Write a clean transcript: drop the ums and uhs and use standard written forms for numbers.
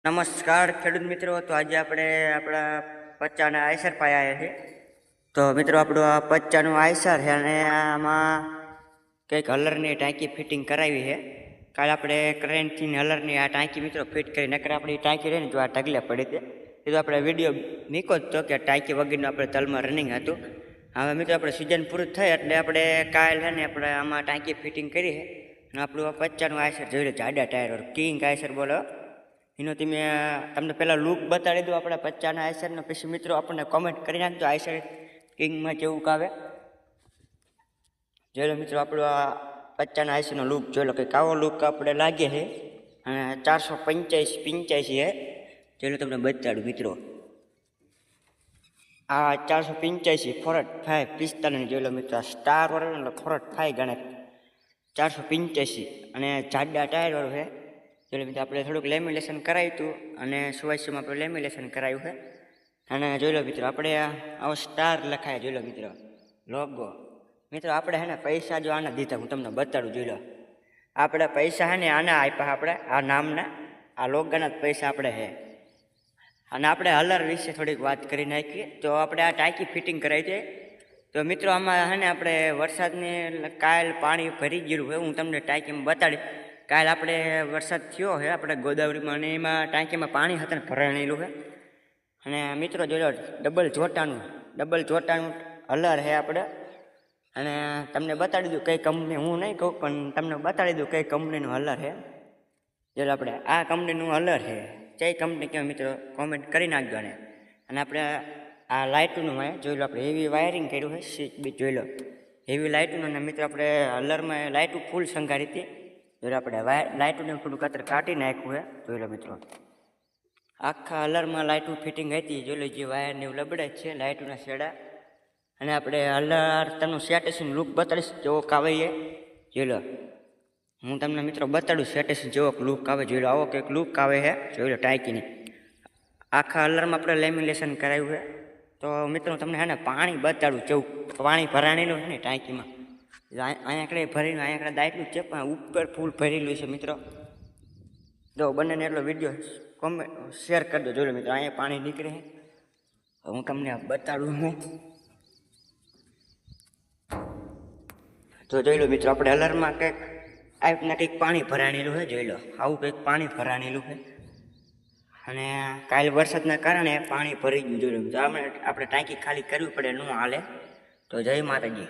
નમસ્કાર ખેડૂત મિત્રો. તો આજે આપણે આપણા પચ્ચાના આયસર પાયા છે. તો મિત્રો આપણું આ પચ્ચાનું આયસર છે અને આમાં કંઈક હલરની ટાંકી ફિટિંગ કરાવી છે. કાલે આપણે કરંટથી હલરની આ ટાંકી મિત્રો ફિટ કરી નકર આપણી ટાંકી રહી ને જો આ ઢગલે પડી હતી એ તો આપણે વિડીયો મૂક્યો જ તો કે ટાંકી વગરનું આપણે તલમાં રનિંગ હતું. હવે મિત્રો આપણે સિઝન પૂરું થાય એટલે આપણે કાલ છે ને આપણે આમાં ટાંકી ફિટિંગ કરી છે અને આપણું આ પચ્ચાનું આયસર જોઈ લો, જાડા ટાયર કિંગ આયસર બોલો. એનો તમને પહેલાં લુક બતાડી દઉં આપણા પચ્ચાના આયસરનો, પછી મિત્રો આપણને કોમેન્ટ કરી નાખજો આયસર કિંગમાં કેવું કાવે. જોઈ લો મિત્રો આપણું આ પચ્ચાના આયસરનો લુક જોઈ લો, કંઈક આવો લુક આપણે લાગે છે અને 485 છે. જોઈ લો તમને બતાડું મિત્રો, આ 485 45 જોઈ લો મિત્રો, આ સ્ટાર વાળો એટલે 45 ગણે 485 અને જાડા ટાયર વાળું છે. જોઈ લો મિત્રો આપણે થોડુંક લેમિનેશન કરાવ્યું હતું અને સુવાસીમાં આપણે લેમિનેશન કરાવ્યું છે. અને જોઈ લો મિત્રો આપણે આવો સ્ટાર લખાય, જોઈ લો મિત્રો લોગો. મિત્રો આપણે છે ને પૈસા જો આના દીધા, હું તમને બતાડું. જોઈ લો આપણે પૈસા છે ને આના આપ્યા, આપણે આ નામના આ લોગાના જ પૈસા આપણે છે. અને આપણે હલર વિશે થોડીક વાત કરી નાખીએ. તો આપણે આ ટાંકી ફિટિંગ કરાવી છે. તો મિત્રો આમાં છે ને આપણે વરસાદને કાલ પાણી ભરી ગયેલું હોય, હું તમને ટાંકીમાં બતાડીશ. કાલ આપણે વરસાદ થયો છે આપણે ગોદાવરીમાં અને એમાં ટાંકીમાં પાણી હતા ને ભરાયેલું છે. અને મિત્રો જોઈ લો ડબલ જોટાનું હલર છે આપણે. અને તમને બતાડી દઉં કઈ કંપની, હું નહીં કહું પણ તમને બતાડી દઉં કઈ કંપનીનું હલર છે. જોઈ લો આપણે આ કંપનીનું હલર છે, કઈ કંપની કેવું મિત્રો કોમેન્ટ કરી નાખજો. અને આપણે આ લાઇટનું જોઈ લો, આપણે હેવી વાયરિંગ કર્યું છે, સ્વિચ બી જોઈ લો હેવી લાઇટનું. અને મિત્રો આપણે હલરમાં લાઇટું ફૂલ સંગારી હતી. જોઈ લો આપણે લાઇટુને થોડું કતર કાઢી નાખ્યું છે. જોઈ લો મિત્રો આખા હલરમાં લાઇટું ફિટિંગ હતી. જોઈ લો જે વાયરને એવું લબડે છે લાઇટુના શેડા. અને આપણે હલર તમને સેટેશન લુક બતાડીશ જેવો કાવે એ. જોઈ લો હું તમને મિત્રો બતાડું સેટેશન જેવો લુક આવે. જોઈ લો આવો કંઈક લુક આવે છે. જોઈ લો ટાંકીની આખા હલરમાં આપણે લેમિનેશન કરાવ્યું છે. તો મિત્રો તમને છે ને પાણી બતાડું જેવું પાણી ભરાણેલું છે ને ટાંકીમાં. અહીંયા આગળ ભરીને અહીંયા આગળ દાયટલું છે પણ ઉપર ફૂલ ભરેલું છે મિત્રો. જો બંનેને એટલો વિડીયો શેર કરજો. જોઈ લો મિત્રો અહીંયા પાણી નીકળે છે, હું તમને બતાડું હું. તો જોઈ લો મિત્રો આપણે હલરમાં કંઈક આ રીતના કંઈક પાણી ભરાણેલું છે. જોઈ લો આવું કંઈક પાણી ભરાણેલું છે. અને કાલે વરસાદના કારણે પાણી ભરી ગયું. જોઈ લો મિત્રો આપણે ટાંકી ખાલી કરવી પડે, ન હાલે. તો જય માતાજી.